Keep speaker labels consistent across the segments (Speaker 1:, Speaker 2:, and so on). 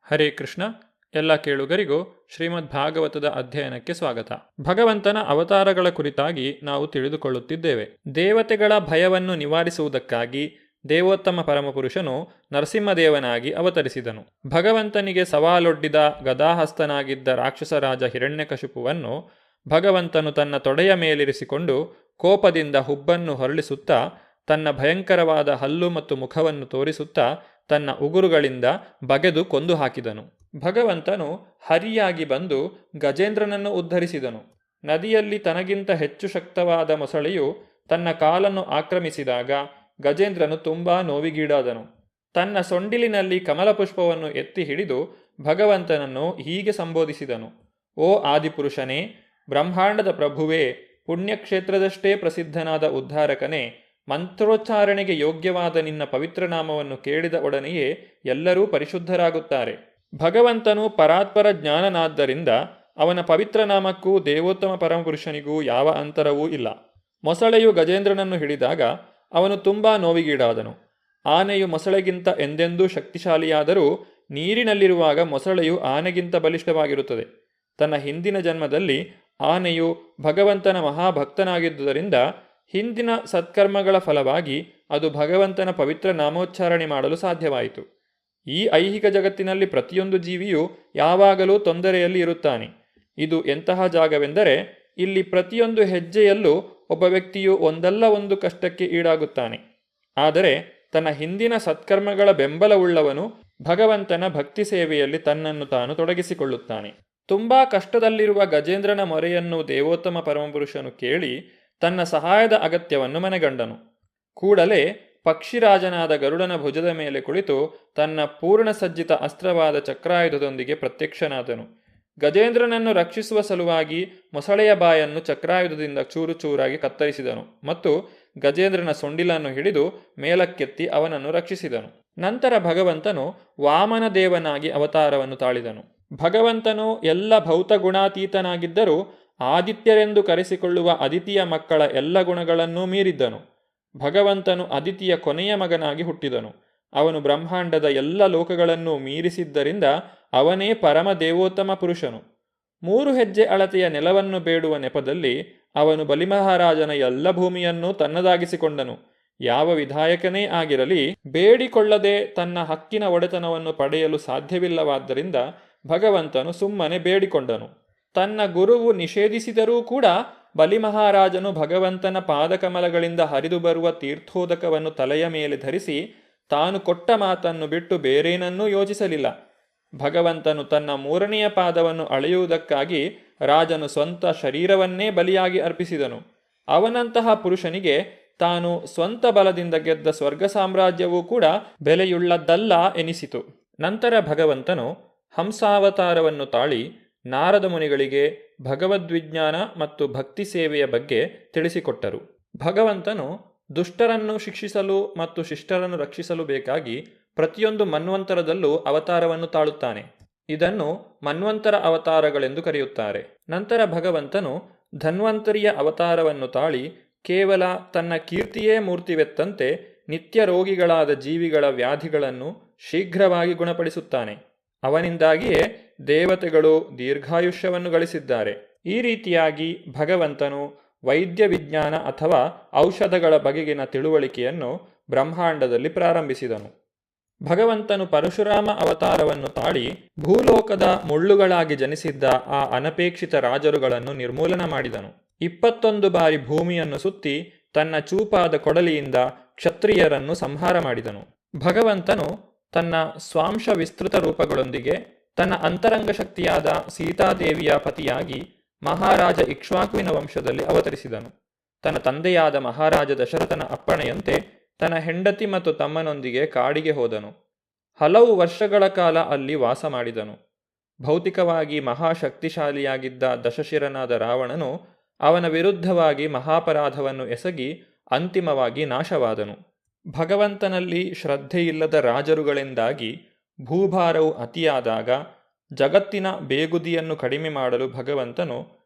Speaker 1: ಹರೇ ಕೃಷ್ಣ. ಎಲ್ಲ ಕೇಳುಗರಿಗೂ ಶ್ರೀಮದ್ ಭಾಗವತದ ಅಧ್ಯಯನಕ್ಕೆ ಸ್ವಾಗತ. ಭಗವಂತನ ಅವತಾರಗಳ ಕುರಿತಾಗಿ ನಾವು ತಿಳಿದುಕೊಳ್ಳುತ್ತಿದ್ದೇವೆ. ದೇವತೆಗಳ ಭಯವನ್ನು ನಿವಾರಿಸುವುದಕ್ಕಾಗಿ ದೇವೋತ್ತಮ ಪರಮಪುರುಷನು ನರಸಿಂಹದೇವನಾಗಿ ಅವತರಿಸಿದನು. ಭಗವಂತನಿಗೆ ಸವಾಲೊಡ್ಡಿದ ಗದಾಹಸ್ತನಾಗಿದ್ದ ರಾಕ್ಷಸರಾಜ ಹಿರಣ್ಯಕಶಿಪುವನ್ನು ಭಗವಂತನು ತನ್ನ ತೊಡೆಯ ಮೇಲಿರಿಸಿಕೊಂಡು ಕೋಪದಿಂದ ಹುಬ್ಬನ್ನು ಹೊರಳಿಸುತ್ತಾ ತನ್ನ ಭಯಂಕರವಾದ ಹಲ್ಲು ಮತ್ತು ಮುಖವನ್ನು ತೋರಿಸುತ್ತಾ ತನ್ನ ಉಗುರುಗಳಿಂದ ಬಗೆದು ಕೊಂದು ಹಾಕಿದನು. ಭಗವಂತನು ಹರಿಯಾಗಿ ಬಂದು ಗಜೇಂದ್ರನನ್ನು ಉದ್ಧರಿಸಿದನು. ನದಿಯಲ್ಲಿ ತನಗಿಂತ ಹೆಚ್ಚು ಶಕ್ತವಾದ ಮೊಸಳೆಯು ತನ್ನ ಕಾಲನ್ನು ಆಕ್ರಮಿಸಿದಾಗ ಗಜೇಂದ್ರನು ತುಂಬಾ ನೋವಿಗೀಡಾದನು. ತನ್ನ ಸೊಂಡಿಲಿನಲ್ಲಿ ಕಮಲಪುಷ್ಪವನ್ನು ಎತ್ತಿ ಹಿಡಿದು ಭಗವಂತನನ್ನು ಹೀಗೆ ಸಂಬೋಧಿಸಿದನು: ಓ ಆದಿಪುರುಷನೇ, ಬ್ರಹ್ಮಾಂಡದ ಪ್ರಭುವೇ, ಪುಣ್ಯಕ್ಷೇತ್ರದಷ್ಟೇ ಪ್ರಸಿದ್ಧನಾದ ಉದ್ಧಾರಕನೇ, ಮಂತ್ರೋಚ್ಚಾರಣೆಗೆ ಯೋಗ್ಯವಾದ ನಿನ್ನ ಪವಿತ್ರ ನಾಮವನ್ನು ಕೇಳಿದ ಒಡನೆಯೇ ಎಲ್ಲರೂ ಪರಿಶುದ್ಧರಾಗುತ್ತಾರೆ. ಭಗವಂತನು ಪರಾತ್ಪರ ಜ್ಞಾನನಾದ್ದರಿಂದ ಅವನ ಪವಿತ್ರ ನಾಮಕ್ಕೂ ದೇವೋತ್ತಮ ಪರಮಪುರುಷನಿಗೂ ಯಾವ ಅಂತರವೂ ಇಲ್ಲ. ಮೊಸಳೆಯು ಗಜೇಂದ್ರನನ್ನು ಹಿಡಿದಾಗ ಅವನು ತುಂಬಾ ನೋವಿಗೀಡಾದನು. ಆನೆಯು ಮೊಸಳೆಗಿಂತ ಎಂದೆಂದೂ ಶಕ್ತಿಶಾಲಿಯಾದರೂ ನೀರಿನಲ್ಲಿರುವಾಗ ಮೊಸಳೆಯು ಆನೆಗಿಂತ ಬಲಿಷ್ಠವಾಗಿರುತ್ತದೆ. ತನ್ನ ಹಿಂದಿನ ಜನ್ಮದಲ್ಲಿ ಆನೆಯು ಭಗವಂತನ ಮಹಾಭಕ್ತನಾಗಿದ್ದುದರಿಂದ ಹಿಂದಿನ ಸತ್ಕರ್ಮಗಳ ಫಲವಾಗಿ ಅದು ಭಗವಂತನ ಪವಿತ್ರ ನಾಮೋಚ್ಚಾರಣೆ ಮಾಡಲು ಸಾಧ್ಯವಾಯಿತು. ಈ ಐಹಿಕ ಜಗತ್ತಿನಲ್ಲಿ ಪ್ರತಿಯೊಂದು ಜೀವಿಯೂ ಯಾವಾಗಲೂ ತೊಂದರೆಯಲ್ಲಿ ಇರುತ್ತಾನೆ. ಇದು ಎಂತಹ ಜಾಗವೆಂದರೆ ಇಲ್ಲಿ ಪ್ರತಿಯೊಂದು ಹೆಜ್ಜೆಯಲ್ಲೂ ಒಬ್ಬ ವ್ಯಕ್ತಿಯು ಒಂದಲ್ಲ ಒಂದು ಕಷ್ಟಕ್ಕೆ ಈಡಾಗುತ್ತಾನೆ. ಆದರೆ ತನ್ನ ಹಿಂದಿನ ಸತ್ಕರ್ಮಗಳ ಬೆಂಬಲವುಳ್ಳವನು ಭಗವಂತನ ಭಕ್ತಿ ಸೇವೆಯಲ್ಲಿ ತನ್ನನ್ನು ತಾನು ತೊಡಗಿಸಿಕೊಳ್ಳುತ್ತಾನೆ. ತುಂಬಾ ಕಷ್ಟದಲ್ಲಿರುವ ಗಜೇಂದ್ರನ ಮೊರೆಯನ್ನು ದೇವೋತ್ತಮ ಪರಮಪುರುಷನು ಕೇಳಿ ತನ್ನ ಸಹಾಯದ ಅಗತ್ಯವನ್ನು ಮನೆಗಂಡನು. ಕೂಡಲೇ ಪಕ್ಷಿರಾಜನಾದ ಗರುಡನ ಭುಜದ ಮೇಲೆ ಕುಳಿತು ತನ್ನ ಪೂರ್ಣ ಸಜ್ಜಿತ ಅಸ್ತ್ರವಾದ ಚಕ್ರಾಯುಧದೊಂದಿಗೆ ಪ್ರತ್ಯಕ್ಷನಾದನು. ಗಜೇಂದ್ರನನ್ನು ರಕ್ಷಿಸುವ ಸಲುವಾಗಿ ಮೊಸಳೆಯ ಬಾಯನ್ನು ಚಕ್ರಾಯುಧದಿಂದ ಚೂರು ಚೂರಾಗಿ ಕತ್ತರಿಸಿದನು ಮತ್ತು ಗಜೇಂದ್ರನ ಸೊಂಡಿಲನ್ನು ಹಿಡಿದು ಮೇಲಕ್ಕೆತ್ತಿ ಅವನನ್ನು ರಕ್ಷಿಸಿದನು. ನಂತರ ಭಗವಂತನು ವಾಮನ ದೇವನಾಗಿ ಅವತಾರವನ್ನು ತಾಳಿದನು. ಭಗವಂತನು ಎಲ್ಲ ಭೌತಗುಣಾತೀತನಾಗಿದ್ದರೂ ಆದಿತ್ಯರೆಂದು ಕರೆಸಿಕೊಳ್ಳುವ ಅದಿತಿಯ ಮಕ್ಕಳ ಎಲ್ಲ ಗುಣಗಳನ್ನೂ ಮೀರಿದ್ದನು. ಭಗವಂತನು ಅದಿತಿಯ ಕೊನೆಯ ಮಗನಾಗಿ ಹುಟ್ಟಿದನು. ಅವನು ಬ್ರಹ್ಮಾಂಡದ ಎಲ್ಲ ಲೋಕಗಳನ್ನೂ ಮೀರಿಸಿದ್ದರಿಂದ ಅವನೇ ಪರಮ ದೇವೋತ್ತಮ ಪುರುಷನು. 3 ಹೆಜ್ಜೆ ಅಳತೆಯ ನೆಲವನ್ನು ಬೇಡುವ ನೆಪದಲ್ಲಿ ಅವನು ಬಲಿಮಹಾರಾಜನ ಎಲ್ಲ ಭೂಮಿಯನ್ನೂ ತನ್ನದಾಗಿಸಿಕೊಂಡನು. ಯಾವ ವಿಧಾಯಕನೇ ಆಗಿರಲಿ ಬೇಡಿಕೊಳ್ಳದೆ ತನ್ನ ಹಕ್ಕಿನ ಒಡೆತನವನ್ನು ಪಡೆಯಲು ಸಾಧ್ಯವಿಲ್ಲವಾದ್ದರಿಂದ ಭಗವಂತನು ಸುಮ್ಮನೆ ಬೇಡಿಕೊಂಡನು. ತನ್ನ ಗುರುವು ನಿಷೇಧಿಸಿದರೂ ಕೂಡ ಬಲಿಮಹಾರಾಜನು ಭಗವಂತನ ಪಾದಕಮಲಗಳಿಂದ ಹರಿದು ಬರುವ ತೀರ್ಥೋದಕವನ್ನು ತಲೆಯ ಮೇಲೆ ಧರಿಸಿ ತಾನು ಕೊಟ್ಟ ಮಾತನ್ನು ಬಿಟ್ಟು ಬೇರೇನನ್ನೂ ಯೋಚಿಸಲಿಲ್ಲ. ಭಗವಂತನು ತನ್ನ 3ನೆಯ ಪಾದವನ್ನು ಅಳೆಯುವುದಕ್ಕಾಗಿ ರಾಜನು ಸ್ವಂತ ಶರೀರವನ್ನೇ ಬಲಿಯಾಗಿ ಅರ್ಪಿಸಿದನು. ಅವನಂತಹ ಪುರುಷನಿಗೆ ತಾನು ಸ್ವಂತ ಬಲದಿಂದ ಗೆದ್ದ ಸ್ವರ್ಗ ಸಾಮ್ರಾಜ್ಯವೂ ಕೂಡ ಬೆಲೆಯುಳ್ಳದ್ದಲ್ಲ ಎನಿಸಿತು. ನಂತರ ಭಗವಂತನು ಹಂಸಾವತಾರವನ್ನು ತಾಳಿ ನಾರದ ಮುನಿಗಳಿಗೆ ಭಗವದ್ವಿಜ್ಞಾನ ಮತ್ತು ಭಕ್ತಿ ಸೇವೆಯ ಬಗ್ಗೆ ತಿಳಿಸಿಕೊಟ್ಟರು. ಭಗವಂತನು ದುಷ್ಟರನ್ನು ಶಿಕ್ಷಿಸಲು ಮತ್ತು ಶಿಷ್ಟರನ್ನು ರಕ್ಷಿಸಲು ಬೇಕಾಗಿ ಪ್ರತಿಯೊಂದು ಮನ್ವಂತರದಲ್ಲೂ ಅವತಾರವನ್ನು ತಾಳುತ್ತಾನೆ. ಇದನ್ನು ಮನ್ವಂತರ ಅವತಾರಗಳೆಂದು ಕರೆಯುತ್ತಾರೆ. ನಂತರ ಭಗವಂತನು ಧನ್ವಂತರಿಯ ಅವತಾರವನ್ನು ತಾಳಿ ಕೇವಲ ತನ್ನ ಕೀರ್ತಿಯೇ ಮೂರ್ತಿವೆತ್ತಂತೆ ನಿತ್ಯ ರೋಗಿಗಳಾದ ಜೀವಿಗಳ ವ್ಯಾಧಿಗಳನ್ನು ಶೀಘ್ರವಾಗಿ ಗುಣಪಡಿಸುತ್ತಾನೆ. ಅವನಿಂದಾಗಿಯೇ ದೇವತೆಗಳು ದೀರ್ಘಾಯುಷ್ಯವನ್ನು ಗಳಿಸಿದ್ದಾರೆ. ಈ ರೀತಿಯಾಗಿ ಭಗವಂತನು ವೈದ್ಯ ವಿಜ್ಞಾನ ಅಥವಾ ಔಷಧಗಳ ಬಗೆಗಿನ ತಿಳುವಳಿಕೆಯನ್ನು ಬ್ರಹ್ಮಾಂಡದಲ್ಲಿ ಪ್ರಾರಂಭಿಸಿದನು. ಭಗವಂತನು ಪರಶುರಾಮ ಅವತಾರವನ್ನು ತಾಳಿ ಭೂಲೋಕದ ಮುಳ್ಳುಗಳಾಗಿ ಜನಿಸಿದ್ದ ಆ ಅನಪೇಕ್ಷಿತ ರಾಜರುಗಳನ್ನು ನಿರ್ಮೂಲನ ಮಾಡಿದನು. 21 ಬಾರಿ ಭೂಮಿಯನ್ನು ಸುತ್ತಿ ತನ್ನ ಚೂಪಾದ ಕೊಡಲಿಯಿಂದ ಕ್ಷತ್ರಿಯರನ್ನು ಸಂಹಾರ ಮಾಡಿದನು. ಭಗವಂತನು ತನ್ನ ಸ್ವಾಂಶ ವಿಸ್ತೃತ ರೂಪಗಳೊಂದಿಗೆ ತನ್ನ ಅಂತರಂಗ ಶಕ್ತಿಯಾದ ಸೀತಾದೇವಿಯ ಪತಿಯಾಗಿ ಮಹಾರಾಜ ಇಕ್ಷ್ವಾಕುವಿನ ವಂಶದಲ್ಲಿ ಅವತರಿಸಿದನು. ತನ್ನ ತಂದೆಯಾದ ಮಹಾರಾಜ ದಶರಥನ ಅಪ್ಪಣೆಯಂತೆ ತನ್ನ ಹೆಂಡತಿ ಮತ್ತು ತಮ್ಮನೊಂದಿಗೆ ಕಾಡಿಗೆ ಹೋದನು. ಹಲವು ವರ್ಷಗಳ ಕಾಲ ಅಲ್ಲಿ ವಾಸ ಮಾಡಿದನು. ಭೌತಿಕವಾಗಿ ಮಹಾಶಕ್ತಿಶಾಲಿಯಾಗಿದ್ದ ದಶಶಿರನಾದ ರಾವಣನು ಅವನ ವಿರುದ್ಧವಾಗಿ ಮಹಾಪರಾಧವನ್ನು ಎಸಗಿ ಅಂತಿಮವಾಗಿ ನಾಶವಾದನು. ಭಗವಂತನಲ್ಲಿ ಶ್ರದ್ಧೆಯಿಲ್ಲದ ರಾಜರುಗಳಿಂದಾಗಿ ಭೂಭಾರವು ಅತಿಯಾದಾಗ ಜಗತ್ತಿನ ಬೇಗುದಿಯನ್ನು ಕಡಿಮೆ ಮಾಡಲು ಭಗವಂತನು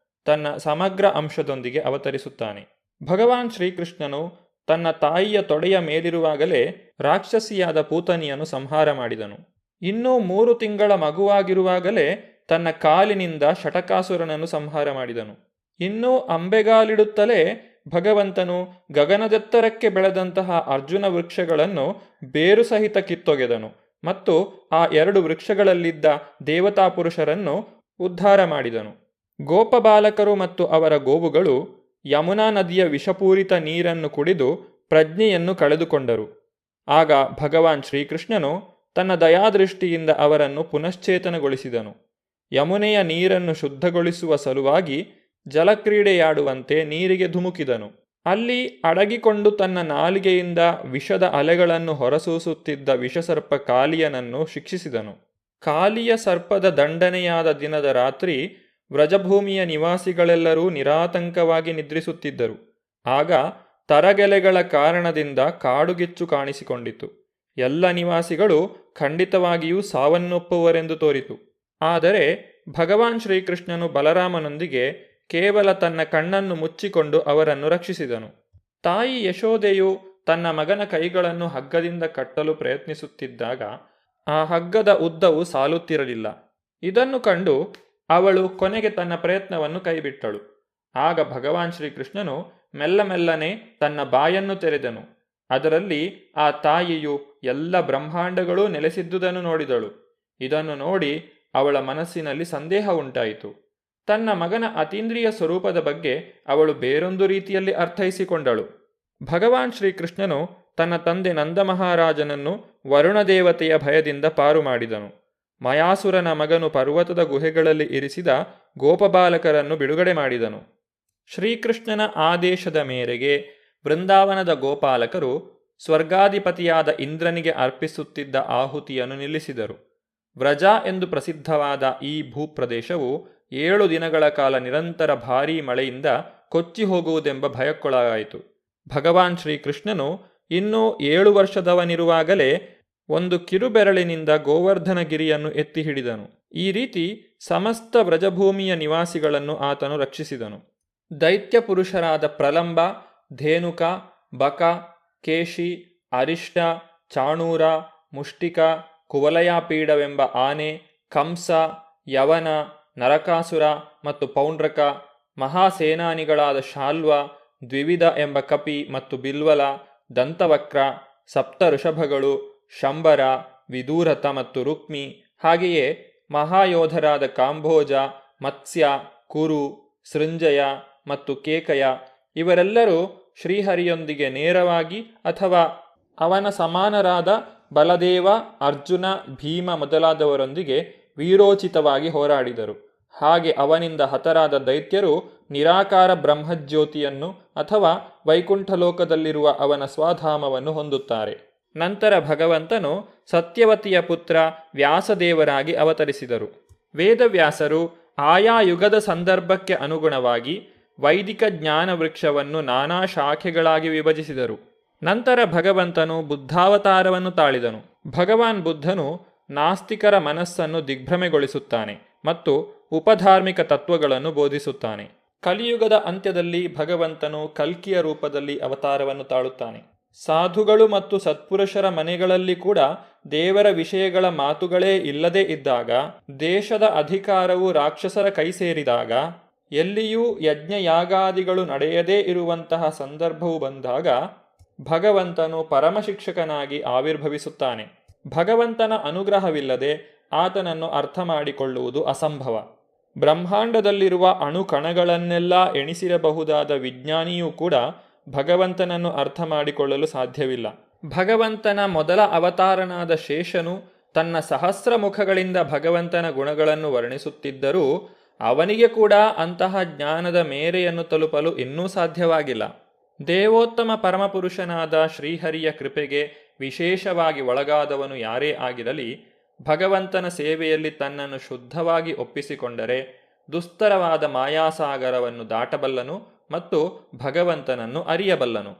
Speaker 1: ತನ್ನ ಸಮಗ್ರ ಅಂಶದೊಂದಿಗೆ ಅವತರಿಸುತ್ತಾನೆ. ಭಗವಾನ್ ಶ್ರೀಕೃಷ್ಣನು ತನ್ನ ತಾಯಿಯ ತೊಡೆಯ ಮೇಲಿರುವಾಗಲೇ ರಾಕ್ಷಸಿಯಾದ ಪೂತನಿಯನ್ನು ಸಂಹಾರ ಮಾಡಿದನು. ಇನ್ನೂ 3 ತಿಂಗಳ ಮಗುವಾಗಿರುವಾಗಲೇ ತನ್ನ ಕಾಲಿನಿಂದ ಶಟಕಾಸುರನನ್ನು ಸಂಹಾರ ಮಾಡಿದನು. ಇನ್ನೂ ಅಂಬೆಗಾಲಿಡುತ್ತಲೇ ಭಗವಂತನು ಗಗನದೆತ್ತರಕ್ಕೆ ಬೆಳೆದಂತಹ ಅರ್ಜುನ ವೃಕ್ಷಗಳನ್ನು ಬೇರು ಸಹಿತ ಕಿತ್ತೊಗೆದನು ಮತ್ತು ಆ 2 ವೃಕ್ಷಗಳಲ್ಲಿದ್ದ ದೇವತಾ ಪುರುಷರನ್ನು ಉದ್ಧಾರ ಮಾಡಿದನು. ಗೋಪಬಾಲಕರು ಮತ್ತು ಅವರ ಗೋವುಗಳು ಯಮುನಾ ನದಿಯ ವಿಷಪೂರಿತ ನೀರನ್ನು ಕುಡಿದು ಪ್ರಜ್ಞೆಯನ್ನು ಕಳೆದುಕೊಂಡರು. ಆಗ ಭಗವಾನ್ ಶ್ರೀಕೃಷ್ಣನು ತನ್ನ ದಯಾದೃಷ್ಟಿಯಿಂದ ಅವರನ್ನು ಪುನಶ್ಚೇತನಗೊಳಿಸಿದನು. ಯಮುನೆಯ ನೀರನ್ನು ಶುದ್ಧಗೊಳಿಸುವ ಸಲುವಾಗಿ ಜಲಕ್ರೀಡೆಯಾಡುವಂತೆ ನೀರಿಗೆ ಧುಮುಕಿದನು. ಅಲ್ಲಿ ಅಡಗಿಕೊಂಡು ತನ್ನ ನಾಲಿಗೆಯಿಂದ ವಿಷದ ಅಲೆಗಳನ್ನು ಹೊರಸೂಸುತ್ತಿದ್ದ ವಿಷಸರ್ಪ ಕಾಲಿಯನನ್ನು ಶಿಕ್ಷಿಸಿದನು. ಕಾಲಿಯ ಸರ್ಪದ ದಂಡನೆಯಾದ ದಿನದ ರಾತ್ರಿ ವ್ರಜಭೂಮಿಯ ನಿವಾಸಿಗಳೆಲ್ಲರೂ ನಿರಾತಂಕವಾಗಿ ನಿದ್ರಿಸುತ್ತಿದ್ದರು. ಆಗ ತರಗೆಲೆಗಳ ಕಾರಣದಿಂದ ಕಾಡುಗಿಚ್ಚು ಕಾಣಿಸಿಕೊಂಡಿತು. ಎಲ್ಲ ನಿವಾಸಿಗಳು ಖಂಡಿತವಾಗಿಯೂ ಸಾವನ್ನಪ್ಪುವರೆಂದು ತೋರಿತು. ಆದರೆ ಭಗವಾನ್ ಶ್ರೀಕೃಷ್ಣನು ಬಲರಾಮನೊಂದಿಗೆ ಕೇವಲ ತನ್ನ ಕಣ್ಣನ್ನು ಮುಚ್ಚಿಕೊಂಡು ಅವರನ್ನು ರಕ್ಷಿಸಿದನು. ತಾಯಿ ಯಶೋದೆಯು ತನ್ನ ಮಗನ ಕೈಗಳನ್ನು ಹಗ್ಗದಿಂದ ಕಟ್ಟಲು ಪ್ರಯತ್ನಿಸುತ್ತಿದ್ದಾಗ ಆ ಹಗ್ಗದ ಉದ್ದವು ಸಾಲುತ್ತಿರಲಿಲ್ಲ. ಇದನ್ನು ಕಂಡು ಅವಳು ಕೊನೆಗೆ ತನ್ನ ಪ್ರಯತ್ನವನ್ನು ಕೈಬಿಟ್ಟಳು. ಆಗ ಭಗವಾನ್ ಶ್ರೀಕೃಷ್ಣನು ಮೆಲ್ಲನೆ ತನ್ನ ಬಾಯನ್ನು ತೆರೆದನು. ಅದರಲ್ಲಿ ಆ ತಾಯಿಯು ಎಲ್ಲ ಬ್ರಹ್ಮಾಂಡಗಳೂ ನೆಲೆಸಿದ್ದುದನ್ನು ನೋಡಿದಳು. ಇದನ್ನು ನೋಡಿ ಅವಳ ಮನಸ್ಸಿನಲ್ಲಿ ಸಂದೇಹ ಉಂಟಾಯಿತು. ತನ್ನ ಮಗನ ಅತೀಂದ್ರಿಯ ಸ್ವರೂಪದ ಬಗ್ಗೆ ಅವಳು ಬೇರೊಂದು ರೀತಿಯಲ್ಲಿ ಅರ್ಥೈಸಿಕೊಂಡಳು. ಭಗವಾನ್ ಶ್ರೀಕೃಷ್ಣನು ತನ್ನ ತಂದೆ ನಂದಮಹಾರಾಜನನ್ನು ವರುಣದೇವತೆಯ ಭಯದಿಂದ ಪಾರು ಮಾಡಿದನು. ಮಯಾಸುರನ ಮಗನು ಪರ್ವತದ ಗುಹೆಗಳಲ್ಲಿ ಇರಿಸಿದ ಗೋಪಬಾಲಕರನ್ನು ಬಿಡುಗಡೆ ಮಾಡಿದನು. ಶ್ರೀಕೃಷ್ಣನ ಆದೇಶದ ಮೇರೆಗೆ ಬೃಂದಾವನದ ಗೋಪಾಲಕರು ಸ್ವರ್ಗಾಧಿಪತಿಯಾದ ಇಂದ್ರನಿಗೆ ಅರ್ಪಿಸುತ್ತಿದ್ದ ಆಹುತಿಯನ್ನು ನಿಲ್ಲಿಸಿದರು. ವ್ರಜ ಎಂದು ಪ್ರಸಿದ್ಧವಾದ ಈ ಭೂಪ್ರದೇಶವು 7 ದಿನಗಳ ಕಾಲ ನಿರಂತರ ಭಾರೀ ಮಳೆಯಿಂದ ಕೊಚ್ಚಿ ಹೋಗುವುದೆಂಬ ಭಯಕ್ಕೊಳಗಾಯಿತು. ಭಗವಾನ್ ಶ್ರೀಕೃಷ್ಣನು ಇನ್ನೂ 7 ವರ್ಷದವನಿರುವಾಗಲೇ ಒಂದು ಕಿರುಬೆರಳಿನಿಂದ ಗೋವರ್ಧನಗಿರಿಯನ್ನು ಎತ್ತಿ ಹಿಡಿದನು. ಈ ರೀತಿ ಸಮಸ್ತ ವ್ರಜಭೂಮಿಯ ನಿವಾಸಿಗಳನ್ನು ಆತನು ರಕ್ಷಿಸಿದನು. ದೈತ್ಯ ಪುರುಷರಾದ ಪ್ರಲಂಬ, ಧೇನುಕ, ಬಕ, ಕೇಶಿ, ಅರಿಷ್ಟ, ಚಾಣೂರ, ಮುಷ್ಟಿಕ, ಕುವಲಯಾಪೀಡವೆಂಬ ಆನೆ, ಕಂಸ, ಯವನ, ನರಕಾಸುರ ಮತ್ತು ಪೌಂಡ್ರಕ, ಮಹಾಸೇನಾನಿಗಳಾದ ಶಾಲ್ವ, ದ್ವಿವಿಧ ಎಂಬ ಕಪಿ ಮತ್ತು ಬಿಲ್ವಲ, ದಂತವಕ್ರ, ಸಪ್ತ ಋಷಭಗಳು, ಶಂಬರ, ವಿದೂರಥ ಮತ್ತು ರುಕ್ಮಿ, ಹಾಗೆಯೇ ಮಹಾಯೋಧರಾದ ಕಾಂಭೋಜ, ಮತ್ಸ್ಯ, ಕುರು, ಸೃಂಜಯ ಮತ್ತು ಕೇಕಯ ಇವರೆಲ್ಲರೂ ಶ್ರೀಹರಿಯೊಂದಿಗೆ ನೇರವಾಗಿ ಅಥವಾ ಅವನ ಸಮಾನರಾದ ಬಲದೇವ, ಅರ್ಜುನ, ಭೀಮ ಮೊದಲಾದವರೊಂದಿಗೆ ವೀರೋಚಿತವಾಗಿ ಹೋರಾಡಿದರು. ಹಾಗೆ ಅವನಿಂದ ಹತರಾದ ದೈತ್ಯರು ನಿರಾಕಾರ ಬ್ರಹ್ಮಜ್ಯೋತಿಯನ್ನು ಅಥವಾ ವೈಕುಂಠಲೋಕದಲ್ಲಿರುವ ಅವನ ಸ್ವಧಾಮವನ್ನು ಹೊಂದುತ್ತಾರೆ. ನಂತರ ಭಗವಂತನು ಸತ್ಯವತಿಯ ಪುತ್ರ ವ್ಯಾಸದೇವರಾಗಿ ಅವತರಿಸಿದರು. ವೇದವ್ಯಾಸರು ಆಯಾ ಯುಗದ ಸಂದರ್ಭಕ್ಕೆ ಅನುಗುಣವಾಗಿ ವೈದಿಕ ಜ್ಞಾನ ವೃಕ್ಷವನ್ನು ನಾನಾ ಶಾಖೆಗಳಾಗಿ ವಿಭಜಿಸಿದರು. ನಂತರ ಭಗವಂತನು ಬುದ್ಧಾವತಾರವನ್ನು ತಾಳಿದನು. ಭಗವಾನ್ ಬುದ್ಧನು ನಾಸ್ತಿಕರ ಮನಸ್ಸನ್ನು ದಿಗ್ಭ್ರಮೆಗೊಳಿಸುತ್ತಾನೆ ಮತ್ತು ಉಪಧಾರ್ಮಿಕ ತತ್ವಗಳನ್ನು ಬೋಧಿಸುತ್ತಾನೆ. ಕಲಿಯುಗದ ಅಂತ್ಯದಲ್ಲಿ ಭಗವಂತನು ಕಲ್ಕಿಯ ರೂಪದಲ್ಲಿ ಅವತಾರವನ್ನು ತಾಳುತ್ತಾನೆ. ಸಾಧುಗಳು ಮತ್ತು ಸತ್ಪುರುಷರ ಮನೆಗಳಲ್ಲಿ ಕೂಡ ದೇವರ ವಿಷಯಗಳ ಮಾತುಗಳೇ ಇಲ್ಲದೇ ಇದ್ದಾಗ, ದೇಶದ ಅಧಿಕಾರವು ರಾಕ್ಷಸರ ಕೈ ಸೇರಿದಾಗ, ಎಲ್ಲಿಯೂ ಯಜ್ಞಯಾಗಾದಿಗಳು ನಡೆಯದೇ ಇರುವಂತಹ ಸಂದರ್ಭವು ಬಂದಾಗ ಭಗವಂತನು ಪರಮಶಿಕ್ಷಕನಾಗಿ ಆವಿರ್ಭವಿಸುತ್ತಾನೆ. ಭಗವಂತನ ಅನುಗ್ರಹವಿಲ್ಲದೆ ಆತನನ್ನು ಅರ್ಥ ಮಾಡಿಕೊಳ್ಳುವುದು ಅಸಂಭವ. ಬ್ರಹ್ಮಾಂಡದಲ್ಲಿರುವ ಅಣುಕಣಗಳನ್ನೆಲ್ಲ ಎಣಿಸಿರಬಹುದಾದ ವಿಜ್ಞಾನಿಯೂ ಕೂಡ ಭಗವಂತನನ್ನು ಅರ್ಥ ಮಾಡಿಕೊಳ್ಳಲು ಸಾಧ್ಯವಿಲ್ಲ. ಭಗವಂತನ ಮೊದಲ ಅವತಾರನಾದ ಶೇಷನು ತನ್ನ ಸಹಸ್ರ ಮುಖಗಳಿಂದ ಭಗವಂತನ ಗುಣಗಳನ್ನು ವರ್ಣಿಸುತ್ತಿದ್ದರೂ ಅವನಿಗೆ ಕೂಡ ಅಂತಹ ಜ್ಞಾನದ ಮೇರೆಯನ್ನು ತಲುಪಲು ಇನ್ನೂ ಸಾಧ್ಯವಾಗಿಲ್ಲ. ದೇವೋತ್ತಮ ಪರಮಪುರುಷನಾದ ಶ್ರೀಹರಿಯ ಕೃಪೆಗೆ ವಿಶೇಷವಾಗಿ ಒಳಗಾದವನು ಯಾರೇ ಆಗಿರಲಿ, ಭಗವಂತನ ಸೇವೆಯಲ್ಲಿ ತನ್ನನ್ನು ಶುದ್ಧವಾಗಿ ಒಪ್ಪಿಸಿಕೊಂಡರೆ ದುಸ್ತರವಾದ ಮಾಯಾಸಾಗರವನ್ನು ದಾಟಬಲ್ಲನು ಮತ್ತು ಭಗವಂತನನ್ನು ಅರಿಯಬಲ್ಲನು.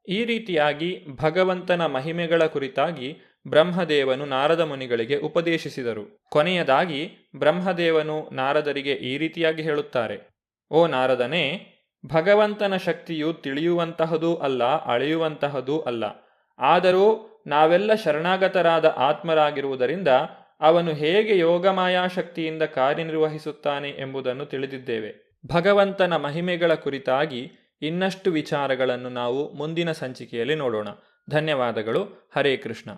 Speaker 1: ಈ ರೀತಿಯಾಗಿ ಭಗವಂತನ ಮಹಿಮೆಗಳ ಕುರಿತಾಗಿ ಬ್ರಹ್ಮದೇವನು ನಾರದ ಮುನಿಗಳಿಗೆ ಉಪದೇಶಿಸಿದರು. ಕೊನೆಯದಾಗಿ ಬ್ರಹ್ಮದೇವನು ನಾರದರಿಗೆ ಈ ರೀತಿಯಾಗಿ ಹೇಳುತ್ತಾರೆ: ಓ ನಾರದನೇ, ಭಗವಂತನ ಶಕ್ತಿಯು ತಿಳಿಯುವಂತಹದೂ ಅಲ್ಲ, ಅಳೆಯುವಂತಹದೂ ಅಲ್ಲ. ಆದರೂ ನಾವೆಲ್ಲ ಶರಣಾಗತರಾದ ಆತ್ಮರಾಗಿರುವುದರಿಂದ ಅವನು ಹೇಗೆ ಯೋಗಮಾಯಾಶಕ್ತಿಯಿಂದ ಕಾರ್ಯನಿರ್ವಹಿಸುತ್ತಾನೆ ಎಂಬುದನ್ನು ತಿಳಿದಿದ್ದೇವೆ. ಭಗವಂತನ ಮಹಿಮೆಗಳ ಕುರಿತಾಗಿ ಇನ್ನಷ್ಟು ವಿಚಾರಗಳನ್ನು ನಾವು ಮುಂದಿನ ಸಂಚಿಕೆಯಲ್ಲಿ ನೋಡೋಣ. ಧನ್ಯವಾದಗಳು. ಹರೇ ಕೃಷ್ಣ.